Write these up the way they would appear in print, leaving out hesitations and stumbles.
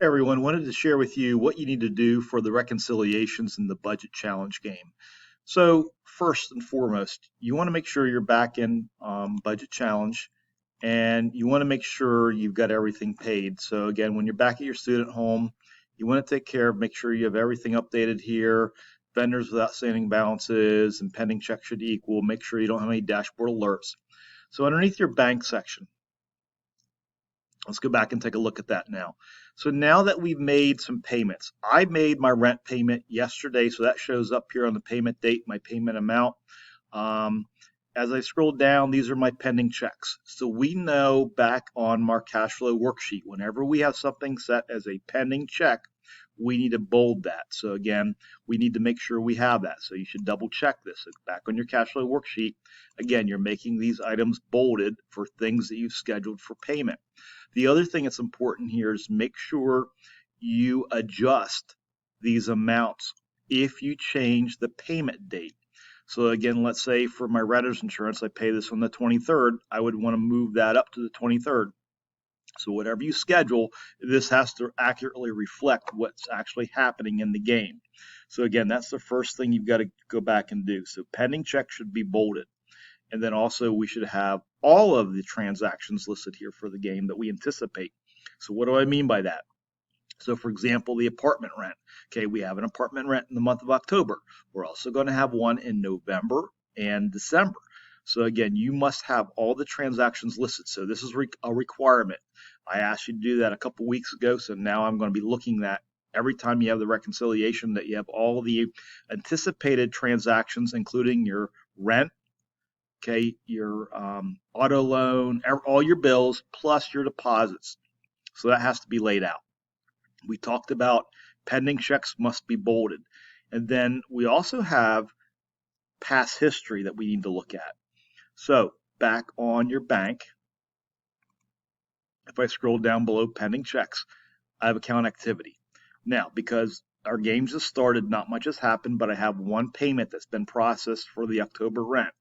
Hey everyone, wanted to share with you what you need to do for the reconciliations in the budget challenge game. So first and foremost, you want to make sure you're back in budget challenge, and you want to make sure you've got everything paid. So again, when you're back at your student home, you want to take care of, make sure you have everything updated here, vendors with outstanding balances and pending checks should equal, make sure you don't have any dashboard alerts. So underneath your bank section, let's go back and take a look at that now. So now that we've made some payments, I made my rent payment yesterday, so that shows up here on the payment date, my payment amount. Um, as I scroll down, these are my pending checks. So we know back on our cash flow worksheet, whenever we have something set as a pending check, we need to bold that. So again, we need to make sure we have that. So you should double check this. So back on your cash flow worksheet, again, you're making these items bolded for things that you've scheduled for payment. The other thing that's important here is make sure you adjust these amounts if you change the payment date. So again, let's say for my renter's insurance, I pay this on the 23rd. I would want to move that up to the 23rd. So whatever you schedule, this has to accurately reflect what's actually happening in the game. So again, that's the first thing you've got to go back and do. So pending check should be bolded. And then also we should have all of the transactions listed here for the game that we anticipate. So what do I mean by that? So for example, the apartment rent. Okay, we have an apartment rent in the month of October. We're also going to have one in November and December. So again, you must have all the transactions listed. So this is a requirement. I asked you to do that a couple weeks ago, so now I'm going to be looking at every time you have the reconciliation that you have all the anticipated transactions, including your rent, okay, your auto loan, all your bills, plus your deposits. So that has to be laid out. We talked about pending checks must be bolded. And then we also have past history that we need to look at. So back on your bank, if I scroll down below pending checks, I have account activity. Now, because our games have started, not much has happened, but I have one payment that's been processed for the October rent.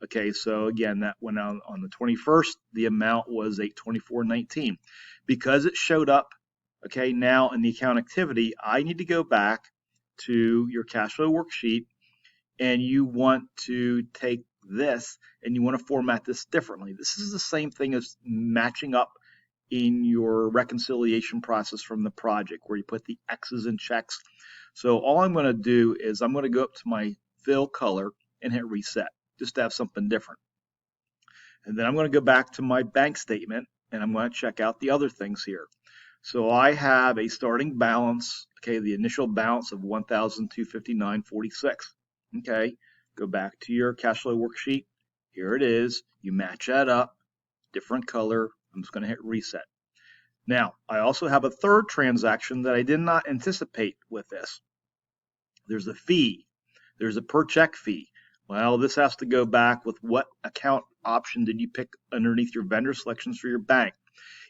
Okay, so again, that went out on the 21st. The amount was $824.19. Because it showed up, okay, now in the account activity, I need to go back to your cash flow worksheet, and you want to take this and you want to format this differently. This is the same thing as matching up in your reconciliation process from the project where you put the X's and checks. So all I'm going to do is I'm going to go up to my fill color and hit reset just to have something different. And then I'm going to go back to my bank statement and I'm going to check out the other things here. So I have a starting balance, okay, the initial balance of $1,259.46. Okay, go back to your cash flow worksheet. Here it is. You match that up, different color. I'm just going to hit reset. Now, I also have a third transaction that I did not anticipate with this. There's a fee. There's a per check fee. Well, this has to go back with what account option did you pick underneath your vendor selections for your bank.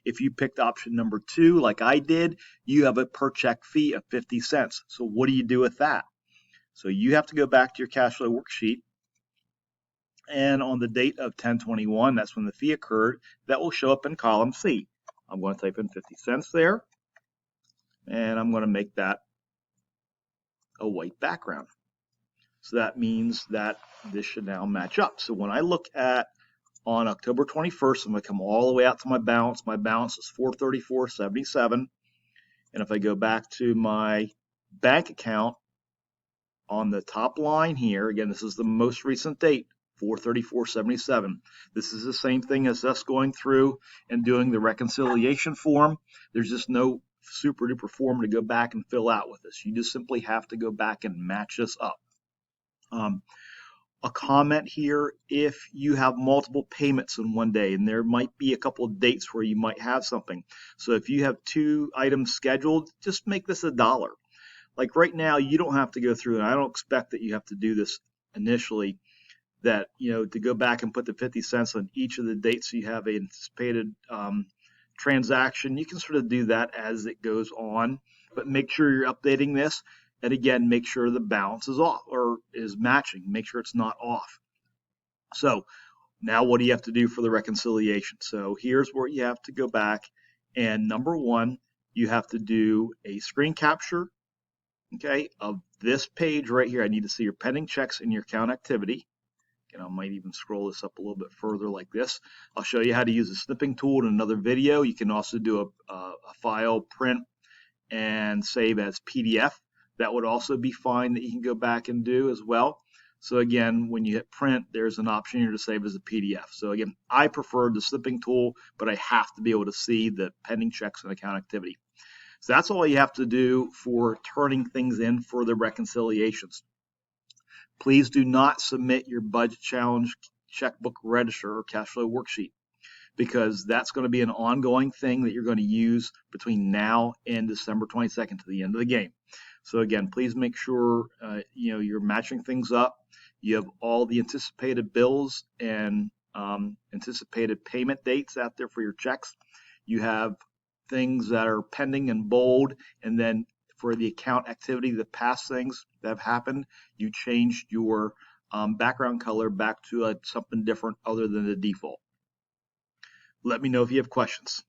If you picked option number 2, like I did, you have a per check fee of 50 cents. So what do you do with that? So you have to go back to your cash flow worksheet. And on the date of 10/21, that's when the fee occurred, that will show up in column C. I'm going to type in 50 cents there, and I'm going to make that a white background. So that means that this should now match up. So when I look at on October 21st, I'm going to come all the way out to my balance. My balance is $434.77. And if I go back to my bank account on the top line here, again, this is the most recent date, 434.77. This is the same thing as us going through and doing the reconciliation form. There's just no super duper form to go back and fill out with this. You just simply have to go back and match this up. A comment here, if you have multiple payments in one day, and there might be a couple of dates where you might have something. So if you have 2 items scheduled, just make this $1. Like right now, you don't have to go through, and I don't expect that you have to do this initially, that, to go back and put the 50 cents on each of the dates you have an anticipated transaction. You can sort of do that as it goes on, but make sure you're updating this. And again, make sure the balance is off or is matching. Make sure it's not off. So now what do you have to do for the reconciliation? So here's where you have to go back. And number 1, you have to do a screen capture, okay, of this page right here. I need to see your pending checks and your account activity. And I might even scroll this up a little bit further like this. I'll show you how to use the snipping tool in another video. You can also do a file print and save as PDF. That would also be fine that you can go back and do as well. So again, when you hit print, there's an option here to save as a PDF. So again, I prefer the snipping tool, but I have to be able to see the pending checks and account activity. So that's all you have to do for turning things in for the reconciliations. Please do not submit your budget challenge checkbook register or cash flow worksheet, because that's going to be an ongoing thing that you're going to use between now and December 22nd to the end of the game. So again, please make sure you're matching things up. You have all the anticipated bills and anticipated payment dates out there for your checks. You have things that are pending in bold, and then for the account activity, the past things that have happened, you changed your background color back to something different other than the default. Let me know if you have questions.